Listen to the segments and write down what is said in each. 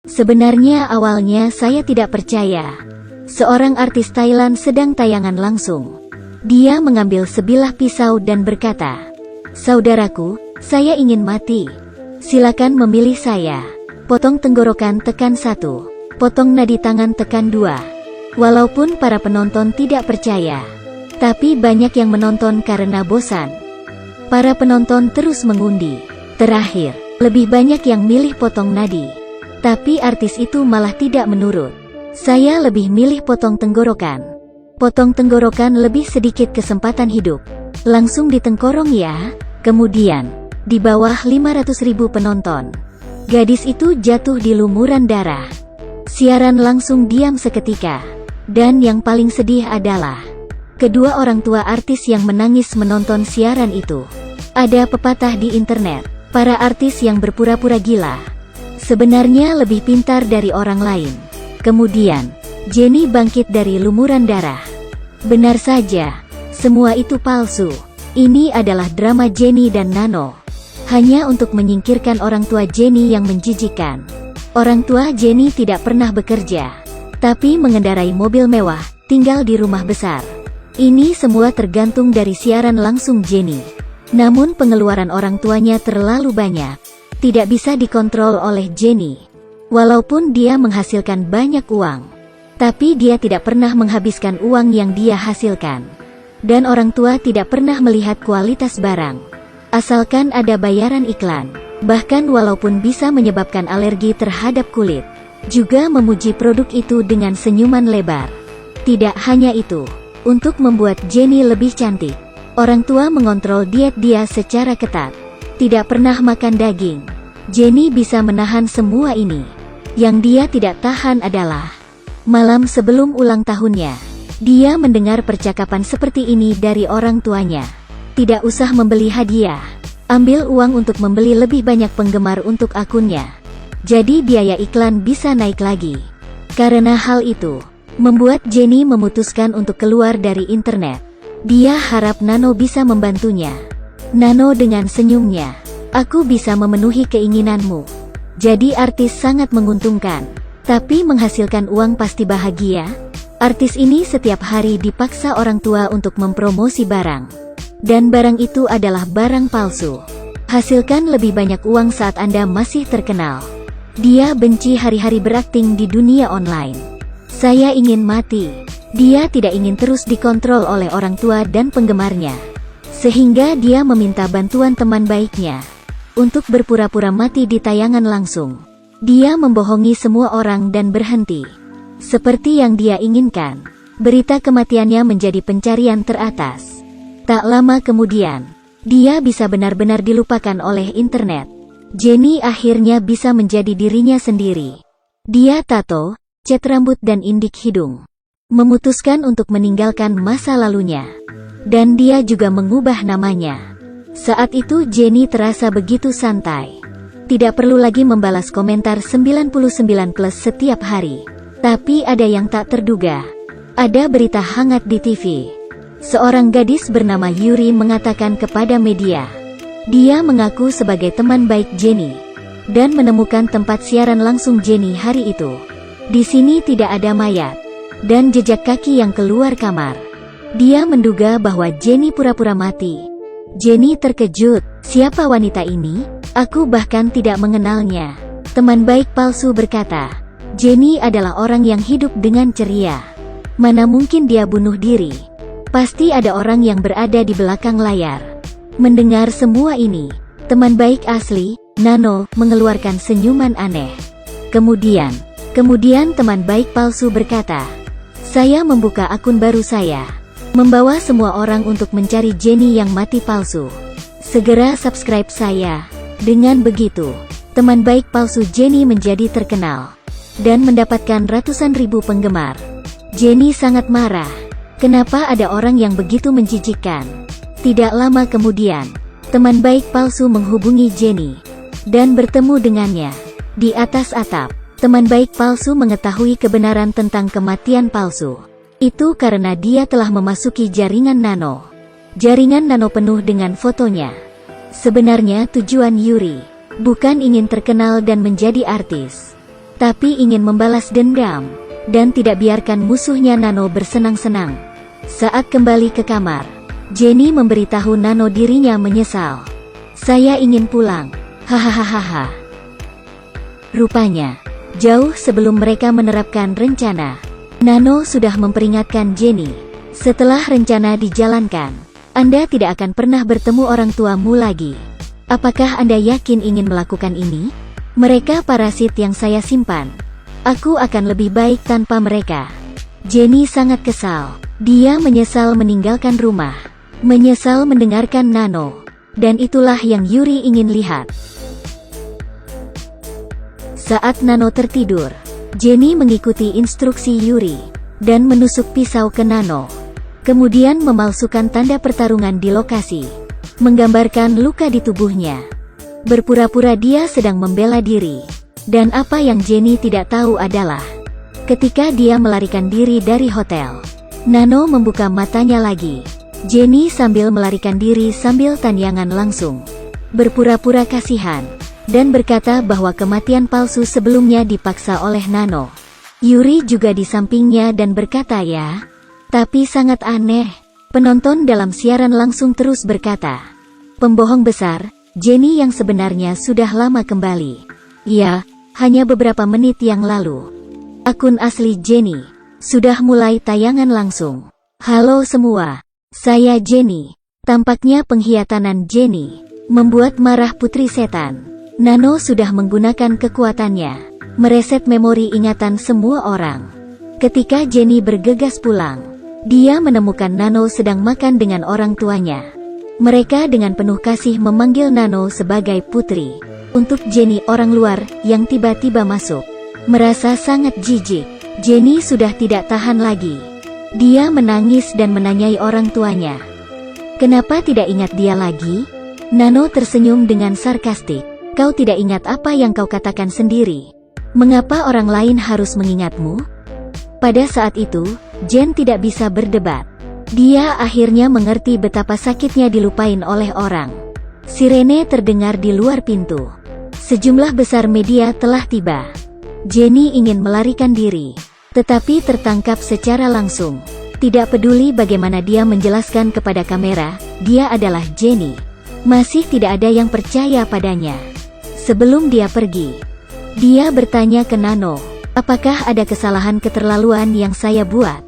Sebenarnya awalnya saya tidak percaya. Seorang artis Thailand sedang tayangan langsung. Dia mengambil sebilah pisau dan berkata, "Saudaraku, saya ingin mati. Silakan memilih saya. Potong tenggorokan tekan 1. Potong nadi tangan tekan 2. Walaupun para penonton tidak percaya, tapi banyak yang menonton karena bosan. Para penonton terus mengundi. Terakhir, lebih banyak yang milih potong nadi. Tapi artis itu malah tidak menurut. Saya lebih milih potong tenggorokan. Potong tenggorokan lebih sedikit kesempatan hidup. Langsung ditengkorong ya." Kemudian, di bawah 500.000 penonton, gadis itu jatuh di lumuran darah. Siaran langsung diam seketika. Dan yang paling sedih adalah kedua orang tua artis yang menangis menonton siaran itu. Ada pepatah di internet, para artis yang berpura-pura gila sebenarnya lebih pintar dari orang lain. Kemudian, Jennie bangkit dari lumuran darah. Benar saja, semua itu palsu. Ini adalah drama Jennie dan Nano. Hanya untuk menyingkirkan orang tua Jennie yang menjijikkan. Orang tua Jennie tidak pernah bekerja, tapi mengendarai mobil mewah, tinggal di rumah besar. Ini semua tergantung dari siaran langsung Jennie. Namun pengeluaran orang tuanya terlalu banyak. Tidak bisa dikontrol oleh Jennie. Walaupun dia menghasilkan banyak uang, tapi dia tidak pernah menghabiskan uang yang dia hasilkan. Dan orang tua tidak pernah melihat kualitas barang, asalkan ada bayaran iklan. Bahkan walaupun bisa menyebabkan alergi terhadap kulit, juga memuji produk itu dengan senyuman lebar. Tidak hanya itu, untuk membuat Jennie lebih cantik, orang tua mengontrol diet dia secara ketat. Tidak pernah makan daging. Jennie bisa menahan semua ini. Yang dia tidak tahan adalah malam sebelum ulang tahunnya, dia mendengar percakapan seperti ini dari orang tuanya. "Tidak usah membeli hadiah. Ambil uang untuk membeli lebih banyak penggemar untuk akunnya. Jadi biaya iklan bisa naik lagi." Karena hal itu, membuat Jennie memutuskan untuk keluar dari internet. Dia harap Nano bisa membantunya. Nano dengan senyumnya, "Aku bisa memenuhi keinginanmu. Jadi artis sangat menguntungkan. Tapi menghasilkan uang pasti bahagia." Artis ini setiap hari dipaksa orang tua untuk mempromosi barang. Dan barang itu adalah barang palsu. Hasilkan lebih banyak uang saat Anda masih terkenal. Dia benci hari-hari berakting di dunia online. "Saya ingin mati." Dia tidak ingin terus dikontrol oleh orang tua dan penggemarnya. Sehingga dia meminta bantuan teman baiknya untuk berpura-pura mati di tayangan langsung. Dia membohongi semua orang dan berhenti. Seperti yang dia inginkan, berita kematiannya menjadi pencarian teratas. Tak lama kemudian, dia bisa benar-benar dilupakan oleh internet. Jennie akhirnya bisa menjadi dirinya sendiri. Dia tato, cat rambut dan indik hidung. Memutuskan untuk meninggalkan masa lalunya. Dan dia juga mengubah namanya. Saat itu Jennie terasa begitu santai. Tidak perlu lagi membalas komentar 99+ setiap hari. Tapi ada yang tak terduga. Ada berita hangat di TV. Seorang gadis bernama Yuri mengatakan kepada media, dia mengaku sebagai teman baik Jennie dan menemukan tempat siaran langsung Jennie hari itu. Di sini tidak ada mayat dan jejak kaki yang keluar kamar. Dia menduga bahwa Jennie pura-pura mati. Jennie terkejut. "Siapa wanita ini? Aku bahkan tidak mengenalnya." Teman baik palsu berkata, "Jennie adalah orang yang hidup dengan ceria. Mana mungkin dia bunuh diri? Pasti ada orang yang berada di belakang layar." Mendengar semua ini, teman baik asli, Nano, mengeluarkan senyuman aneh. Kemudian teman baik palsu berkata, "Saya membuka akun baru saya. Membawa semua orang untuk mencari Jennie yang mati palsu. Segera subscribe saya." Dengan begitu, teman baik palsu Jennie menjadi terkenal dan mendapatkan ratusan ribu penggemar. Jennie sangat marah. Kenapa ada orang yang begitu menjijikkan? Tidak lama kemudian, teman baik palsu menghubungi Jennie dan bertemu dengannya. Di atas atap, teman baik palsu mengetahui kebenaran tentang kematian palsu. Itu karena dia telah memasuki jaringan Nano. Jaringan Nano penuh dengan fotonya. Sebenarnya tujuan Yuri bukan ingin terkenal dan menjadi artis, tapi ingin membalas dendam, dan tidak biarkan musuhnya Nano bersenang-senang. Saat kembali ke kamar, Jenny memberitahu Nano dirinya menyesal. Saya ingin pulang. Hahaha. Rupanya, jauh sebelum mereka menerapkan rencana, Nano sudah memperingatkan Jenny. Setelah rencana dijalankan, Anda tidak akan pernah bertemu orang tuamu lagi. Apakah Anda yakin ingin melakukan ini? Mereka parasit yang saya simpan. Aku akan lebih baik tanpa mereka. Jenny sangat kesal. Dia menyesal meninggalkan rumah. Menyesal mendengarkan Nano. Dan itulah yang Yuri ingin lihat. Saat Nano tertidur, Jenny mengikuti instruksi Yuri dan menusuk pisau ke Nano. Kemudian memalsukan tanda pertarungan di lokasi, menggambarkan luka di tubuhnya. Berpura-pura dia sedang membela diri. Dan apa yang Jenny tidak tahu adalah, ketika dia melarikan diri dari hotel, Nano membuka matanya lagi. Jenny sambil melarikan diri sambil tanyaan langsung, berpura-pura kasihan, dan berkata bahwa kematian palsu sebelumnya dipaksa oleh Nano. Yuri juga di sampingnya dan berkata ya. Tapi sangat aneh. Penonton dalam siaran langsung terus berkata, pembohong besar, Jenny yang sebenarnya sudah lama kembali. Ya, hanya beberapa menit yang lalu. Akun asli Jenny sudah mulai tayangan langsung. Halo semua, saya Jenny. Tampaknya pengkhianatan Jenny membuat marah putri setan. Nano sudah menggunakan kekuatannya mereset memori ingatan semua orang. Ketika Jenny bergegas pulang, dia menemukan Nano sedang makan dengan orang tuanya. Mereka dengan penuh kasih memanggil Nano sebagai putri. Untuk Jenny orang luar yang tiba-tiba masuk, merasa sangat jijik. Jenny sudah tidak tahan lagi. Dia menangis dan menanyai orang tuanya. Kenapa tidak ingat dia lagi? Nano tersenyum dengan sarkastik. Kau tidak ingat apa yang kau katakan sendiri. Mengapa orang lain harus mengingatmu? Pada saat itu, Jen tidak bisa berdebat. Dia akhirnya mengerti betapa sakitnya dilupain oleh orang. Sirene terdengar di luar pintu. Sejumlah besar media telah tiba. Jenny ingin melarikan diri, tetapi tertangkap secara langsung. Tidak peduli bagaimana dia menjelaskan kepada kamera, dia adalah Jenny. Masih tidak ada yang percaya padanya. Sebelum dia pergi, dia bertanya ke Nano, apakah ada kesalahan keterlaluan yang saya buat?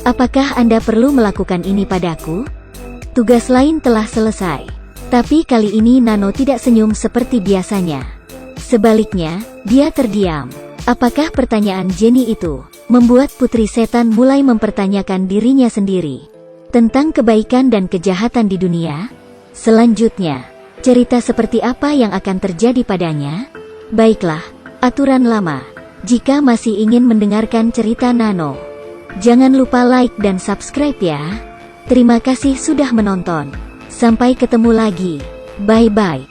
Apakah Anda perlu melakukan ini padaku? Tugas lain telah selesai. Tapi kali ini Nano tidak senyum seperti biasanya. Sebaliknya, dia terdiam. Apakah pertanyaan Jenny itu membuat putri setan mulai mempertanyakan dirinya sendiri tentang kebaikan dan kejahatan di dunia? Selanjutnya, cerita seperti apa yang akan terjadi padanya? Baiklah, aturan lama. Jika masih ingin mendengarkan cerita Nano, jangan lupa like dan subscribe ya. Terima kasih sudah menonton. Sampai ketemu lagi. Bye-bye.